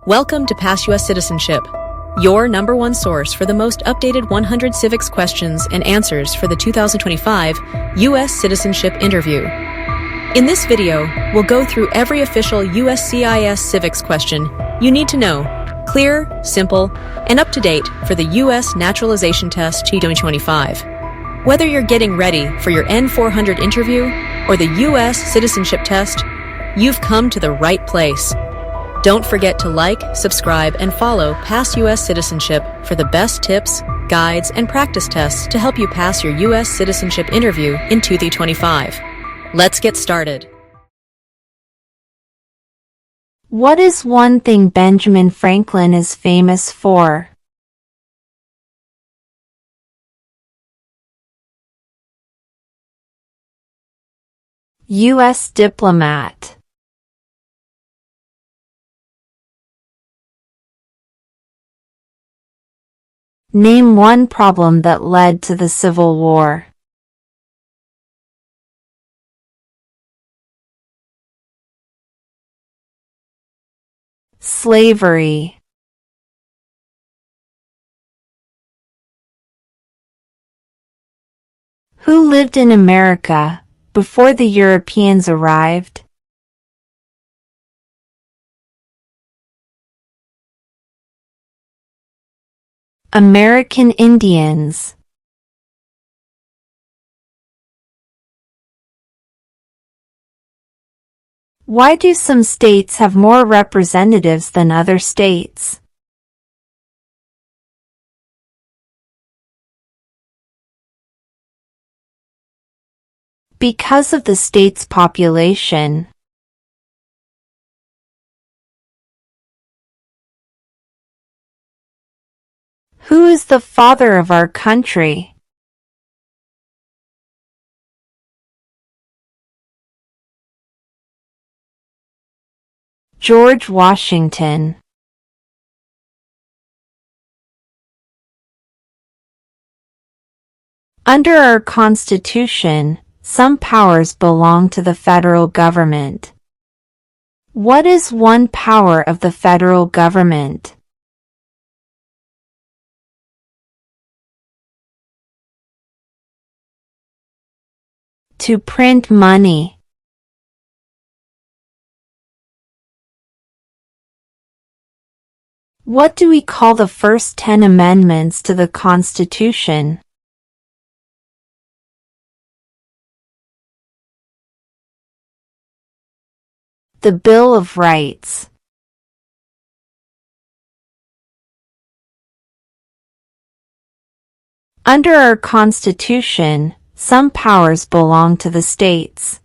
Welcome to Pass U.S. Citizenship, your #1 source for the most updated 100 civics questions and answers for the 2025 U.S. Citizenship Interview. In this video, we'll go through every official USCIS civics question you need to know, clear, simple, and up-to-date for the U.S. Naturalization Test 2025. Whether you're getting ready for your N400 interview or the U.S. Citizenship Test, you've come to the right place. Don't forget to like, subscribe, and follow Pass U.S. Citizenship for the best tips, guides, and practice tests to help you pass your U.S. citizenship interview in 2025. Let's get started. What is one thing Benjamin Franklin is famous for? U.S. diplomat. Name one problem that led to the Civil War. Slavery. Who lived in America before the Europeans arrived? American Indians. Why do some states have more representatives than other states? Because of the state's population. Who is the father of our country? George Washington. Under our Constitution, some powers belong to the federal government. What is one power of the federal government? To print money. What do we call the first 10 amendments to the Constitution? The Bill of Rights. Under our Constitution, some powers belong to the states.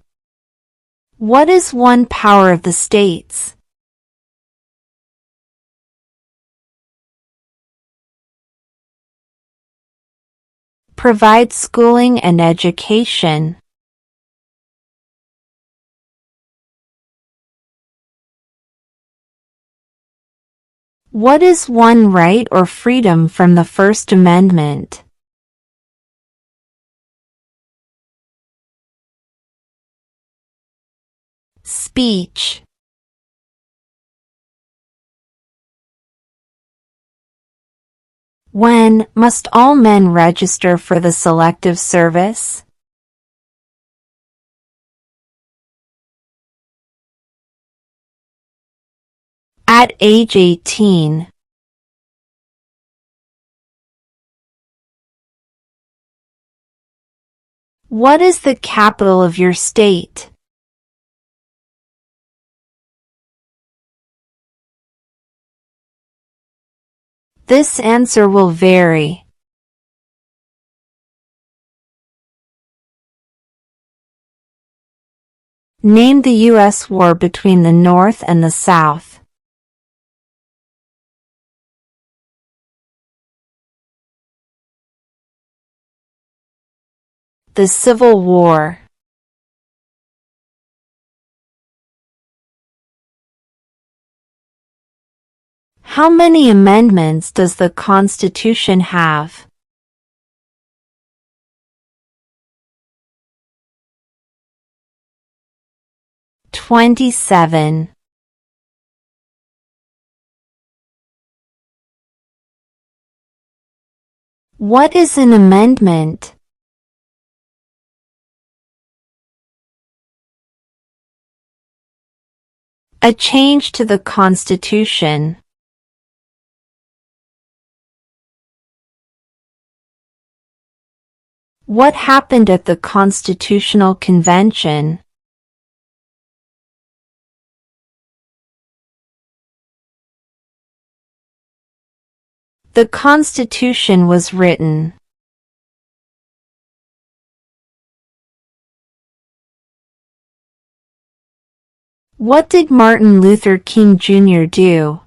What is one power of the states? Provide schooling and education. What is one right or freedom from the First Amendment? Speech. When must all men register for the Selective Service? At age 18. What is the capital of your state? This answer will vary. Name the U.S. war between the North and the South. The Civil War. How many amendments does the Constitution have? 27. What is an amendment? A change to the Constitution. What happened at the Constitutional Convention? The Constitution was written. What did Martin Luther King Jr. do?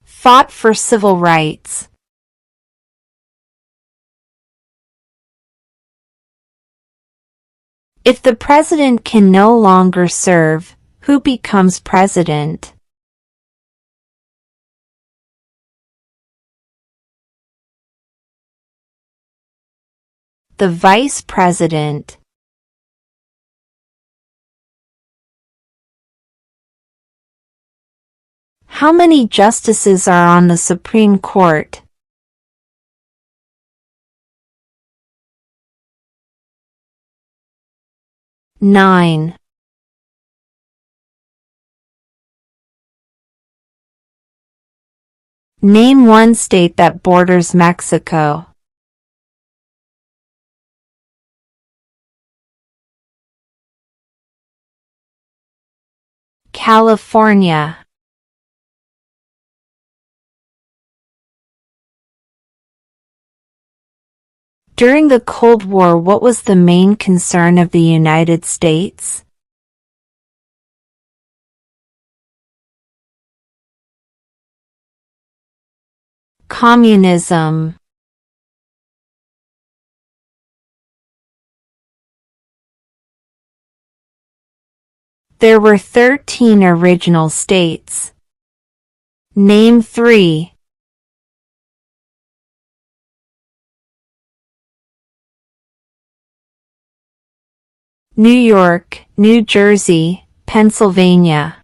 Fought for civil rights. If the president can no longer serve, who becomes president? The vice president. How many justices are on the Supreme Court? 9. Name one state that borders Mexico. California. During the Cold War, what was the main concern of the United States? Communism. There were 13 original states. Name 3. New York, New Jersey, Pennsylvania.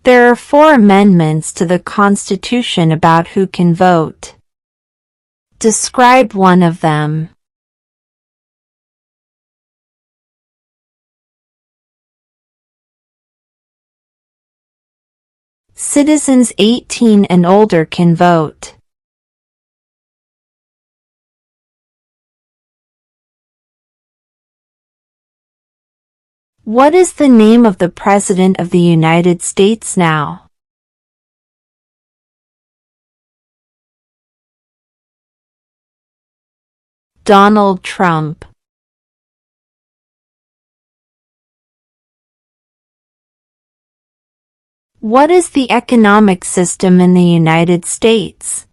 There are 4 amendments to the Constitution about who can vote. Describe one of them. Citizens 18 and older can vote. What is the name of the President of the United States now? Donald Trump. What is the economic system in the United States?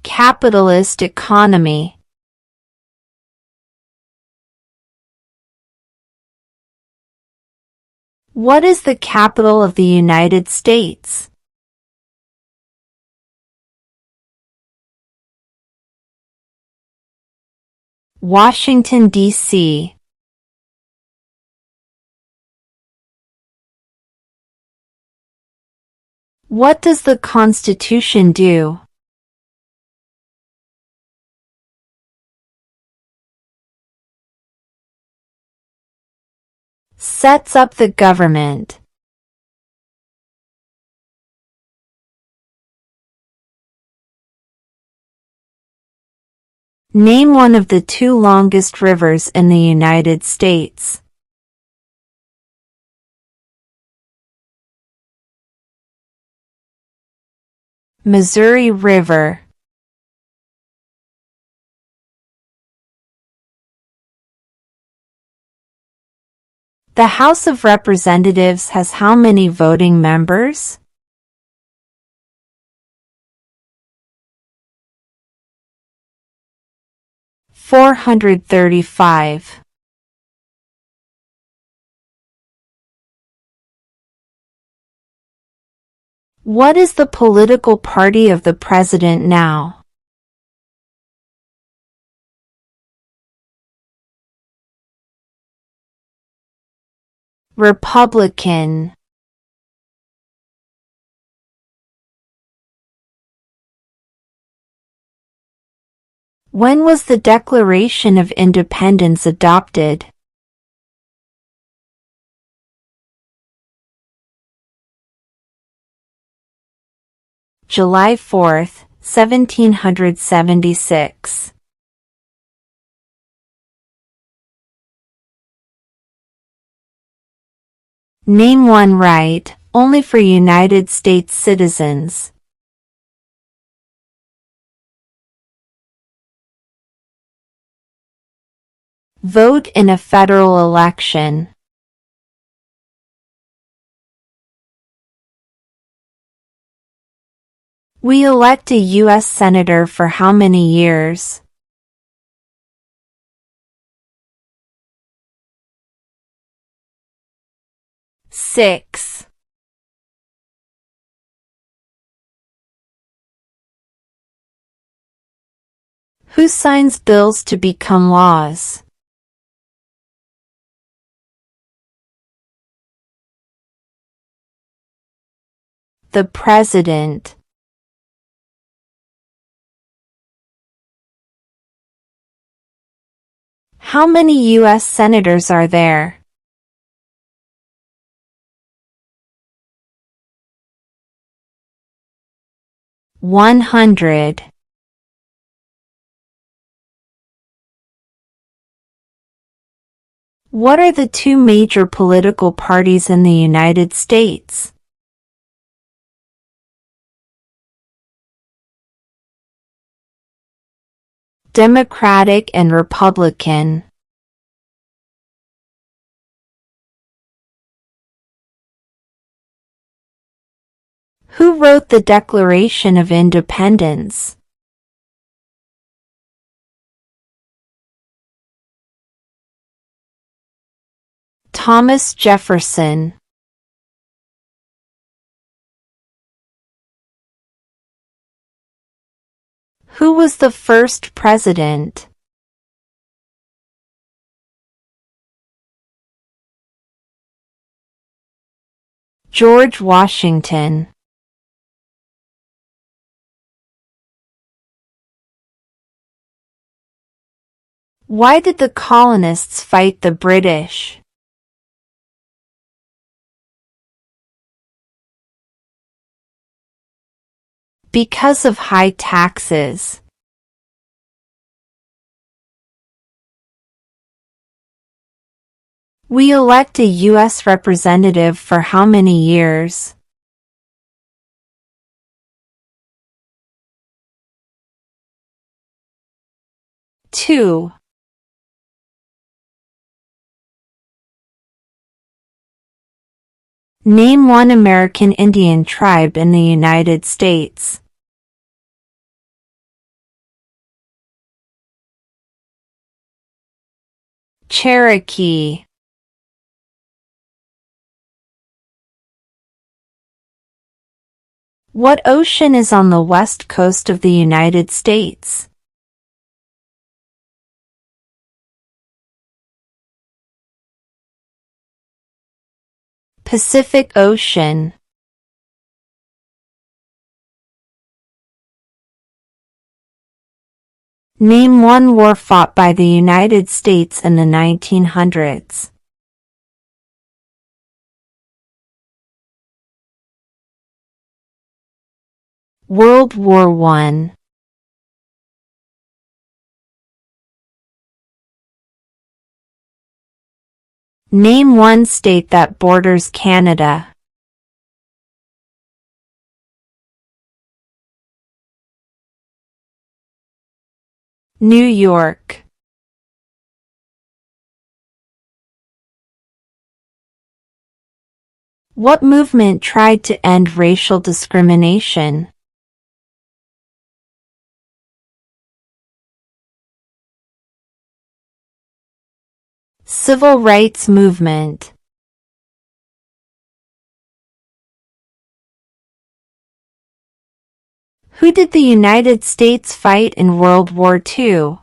Capitalist economy. What is the capital of the United States? Washington, D.C. What does the Constitution do? Sets up the government. Name one of the 2 longest rivers in the United States. Missouri River. The House of Representatives has how many voting members? 435. What is the political party of the president now? Republican. When was the Declaration of Independence adopted? July 4th, 1776. Name one right, only for United States citizens. Vote in a federal election. We elect a U.S. Senator for how many years? Six. Who signs bills to become laws? The President. How many U.S. senators are there? 100. What are the two major political parties in the United States? Democratic and Republican. Who wrote the Declaration of Independence? Thomas Jefferson. Who was the first president? George Washington. Why did the colonists fight the British? Because of high taxes. We elect a U.S. representative for how many years? 2. Name one American Indian tribe in the United States. Cherokee. What ocean is on the west coast of the United States? Pacific Ocean. Name one war fought by the United States in the 1900s. World War I. Name one state that borders Canada. New York. What movement tried to end racial discrimination? Civil rights movement. Who did the United States fight in World War II?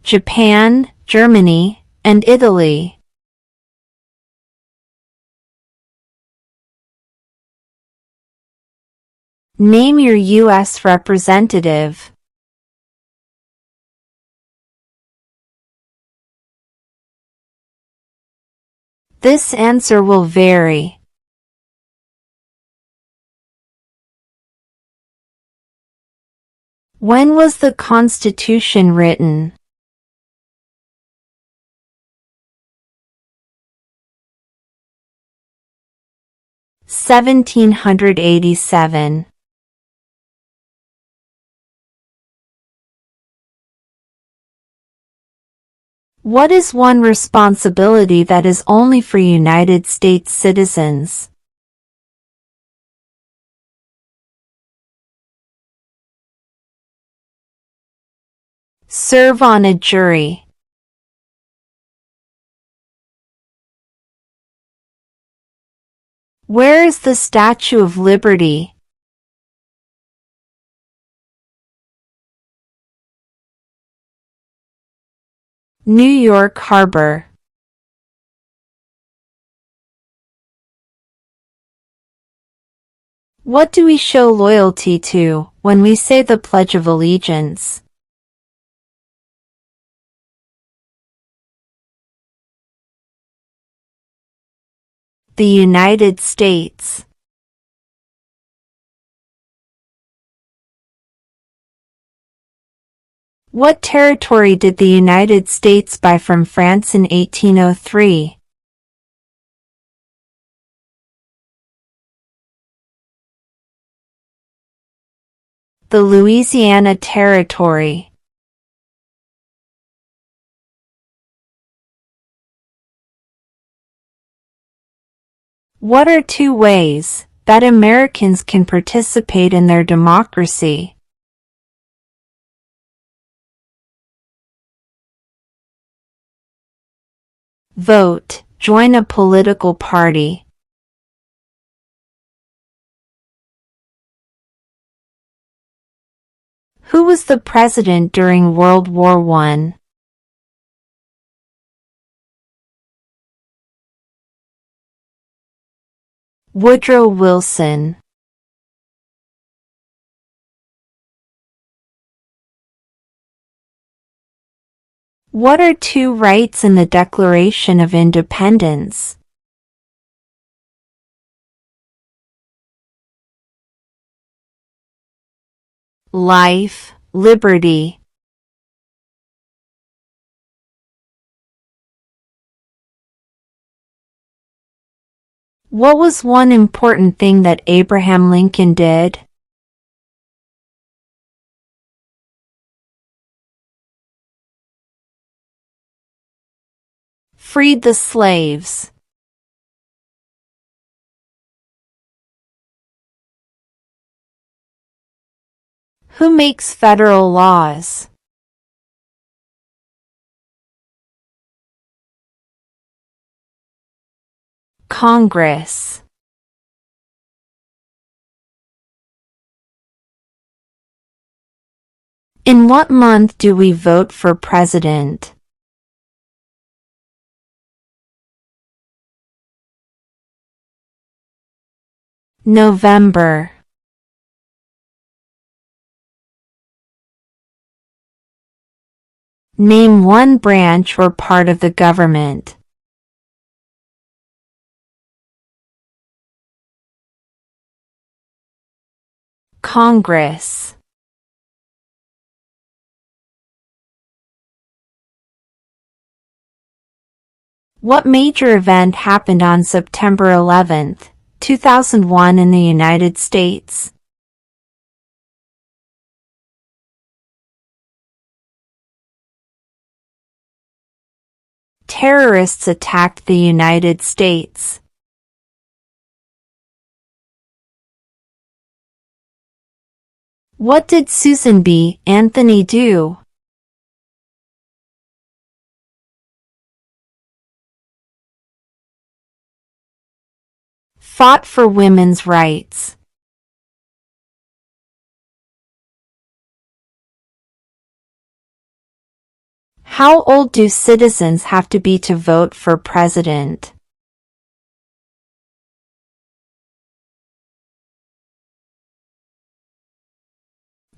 Japan, Germany, and Italy. Name your U.S. representative. This answer will vary. When was the Constitution written? (1787). What is one responsibility that is only for United States citizens? Serve on a jury. Where is the Statue of Liberty? New York Harbor. What do we show loyalty to when we say the Pledge of Allegiance? The United States. What territory did the United States buy from France in 1803? The Louisiana Territory. What are two ways that Americans can participate in their democracy? Vote, join a political party. Who was the president during World War I? Woodrow Wilson. What are two rights in the Declaration of Independence? Life, liberty. What was one important thing that Abraham Lincoln did? Freed the slaves. Who makes federal laws? Congress. In what month do we vote for president? November. Name one branch or part of the government. Congress. What major event happened on September 11, 2001 in the United States? Terrorists attacked the United States. What did Susan B. Anthony do? Fought for women's rights. How old do citizens have to be to vote for president?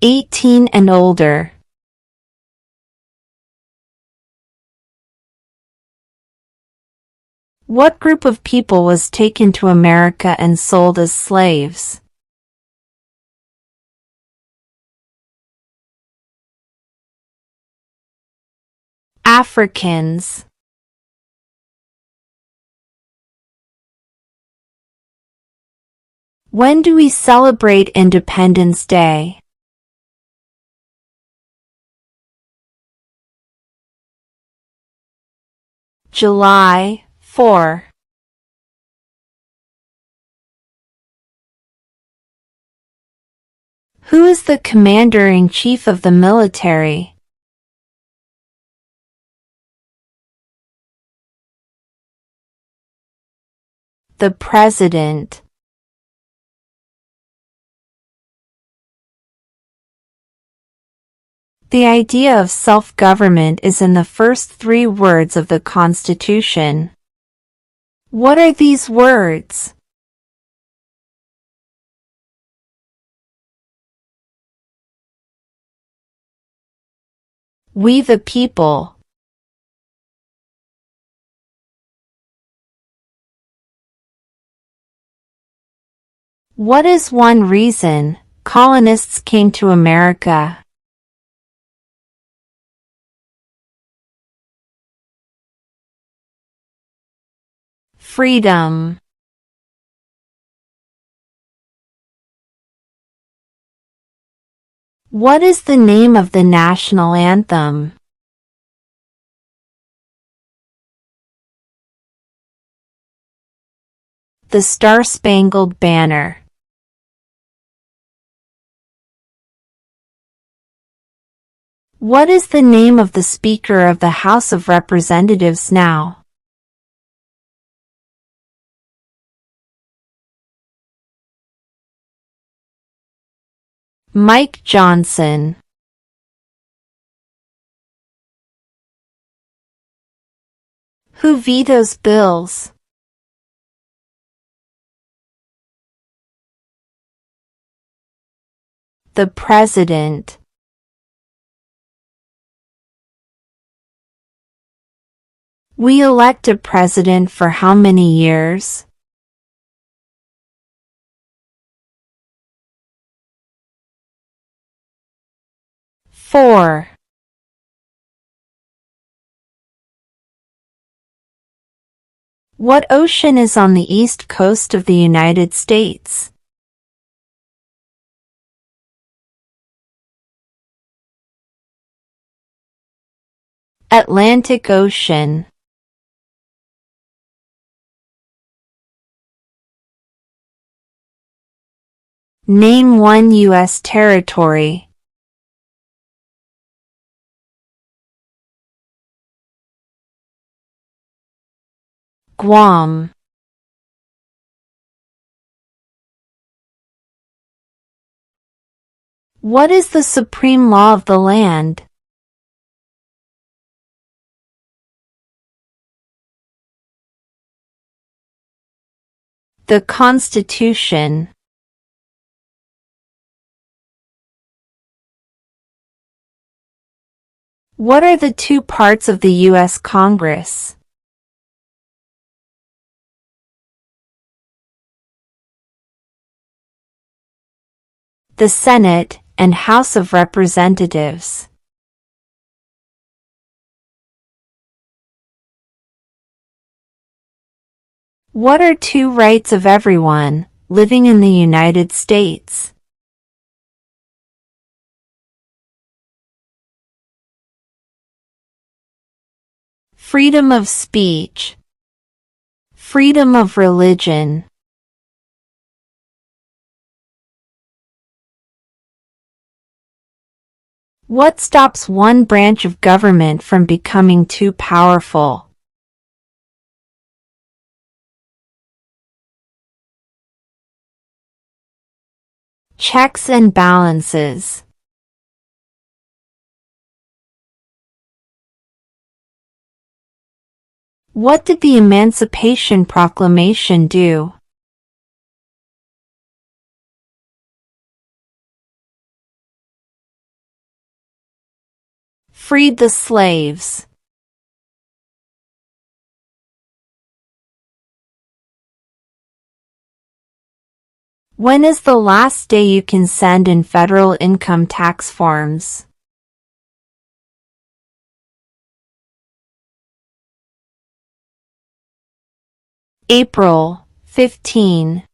"18 and older." What group of people was taken to America and sold as slaves? Africans. When do we celebrate Independence Day? July 4. Who is the Commander-in-Chief of the military? The President. The idea of self-government is in the first 3 words of the Constitution. What are these words? We the people. What is one reason colonists came to America? Freedom. What is the name of the national anthem? The Star-Spangled Banner. What is the name of the Speaker of the House of Representatives now? Mike Johnson. Who vetoes bills? The President. We elect a president for how many years? Four. What ocean is on the east coast of the United States? Atlantic Ocean. Name one U.S. territory. Guam. What is the supreme law of the land? The Constitution. What are the 2 parts of the U.S. Congress? The Senate and House of Representatives. What are 2 rights of everyone living in the United States? Freedom of speech. Freedom of religion. What stops one branch of government from becoming too powerful? Checks and balances. What did the Emancipation Proclamation do? Freed the slaves. When is the last day you can send in federal income tax forms? April 15.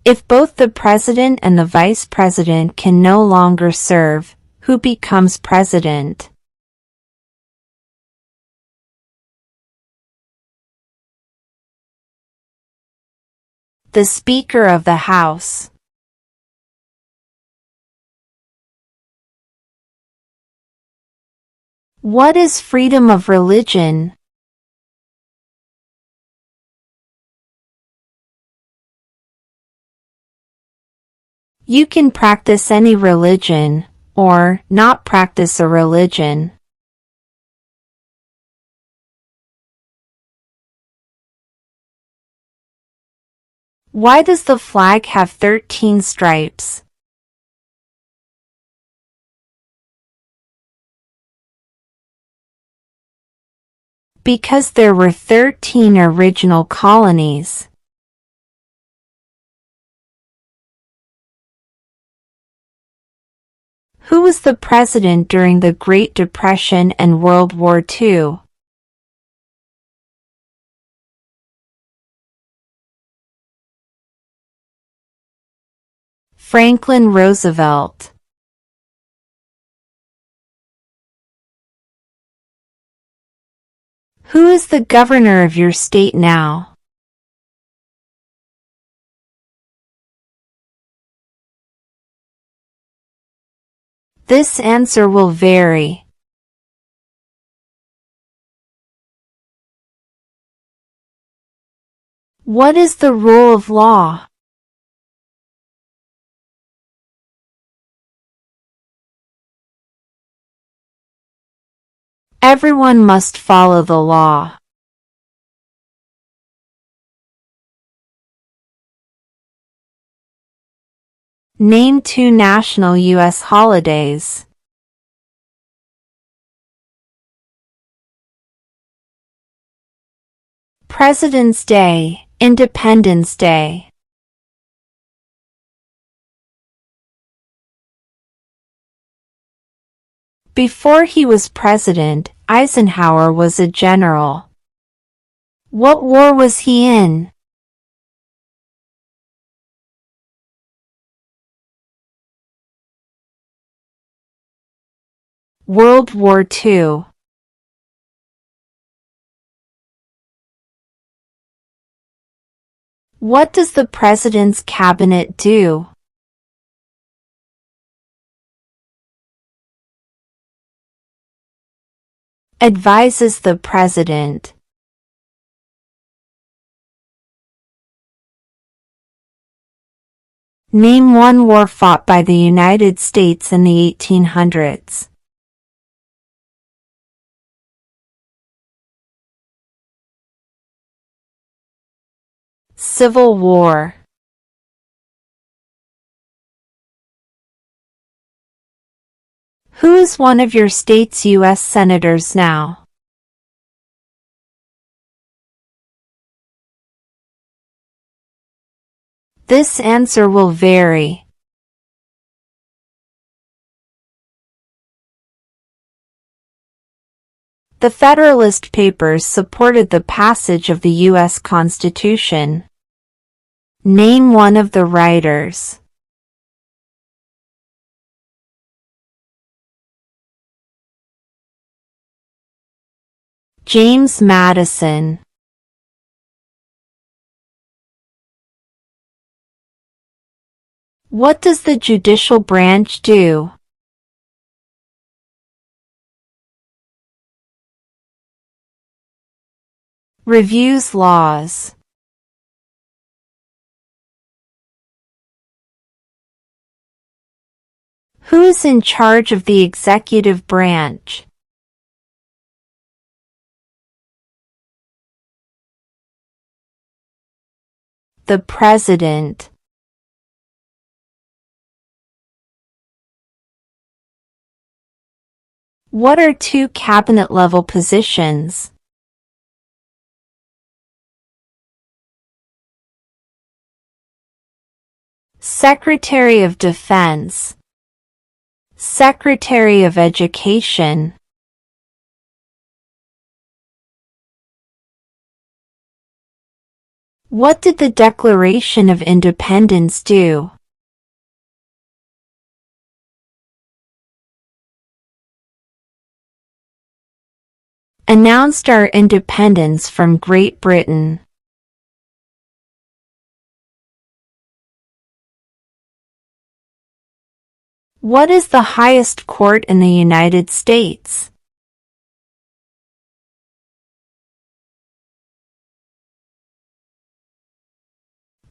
If both the president and the vice president can no longer serve, who becomes president? The Speaker of the House. What is freedom of religion? You can practice any religion, or not practice a religion. Why does the flag have 13 stripes? Because there were 13 original colonies. Who was the president during the Great Depression and World War II? Franklin Roosevelt. Who is the governor of your state now? This answer will vary. What is the rule of law? Everyone must follow the law. Name 2 national U.S. holidays. President's Day, Independence Day. Before he was president, Eisenhower was a general. What war was he in? World War II. What does the president's cabinet do? Advises the president. Name 1 war fought by the United States in the 1800s. Civil War. Who is one of your state's U.S. senators now? This answer will vary. The Federalist Papers supported the passage of the U.S. Constitution. Name 1 of the writers. James Madison. What does the judicial branch do? Reviews laws. Who is in charge of the executive branch? The President. What are two cabinet-level positions? Secretary of Defense, Secretary of Education. What did the Declaration of Independence do? Announced our independence from Great Britain. What is the highest court in the United States?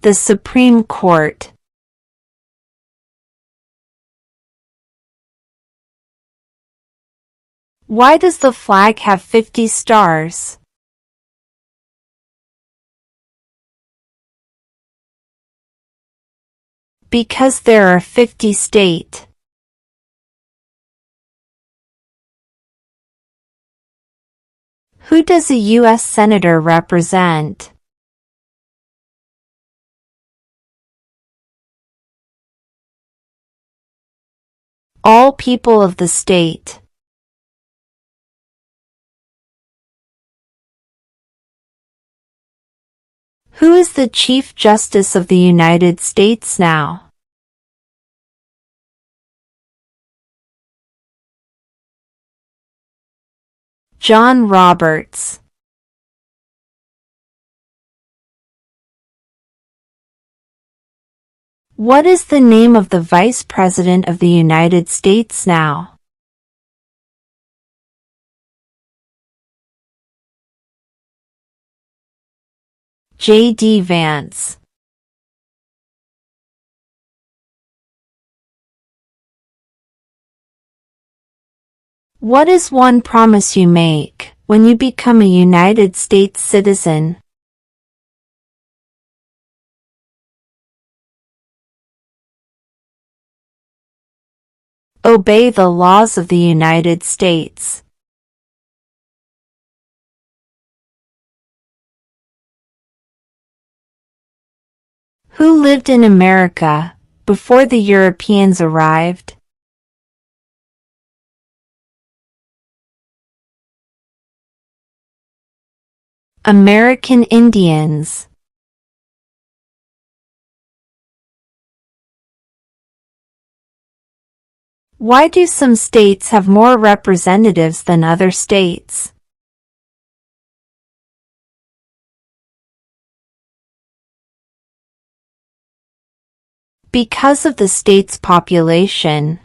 The Supreme Court. Why does the flag have 50 stars? Because there are 50 states. Who does a U.S. Senator represent? All people of the state. Who is the Chief Justice of the United States now? John Roberts. What is the name of the Vice President of the United States now? J.D. Vance. What is one promise you make when you become a United States citizen? Obey the laws of the United States. Who lived in America before the Europeans arrived? American Indians. Why do some states have more representatives than other states? Because of the state's population.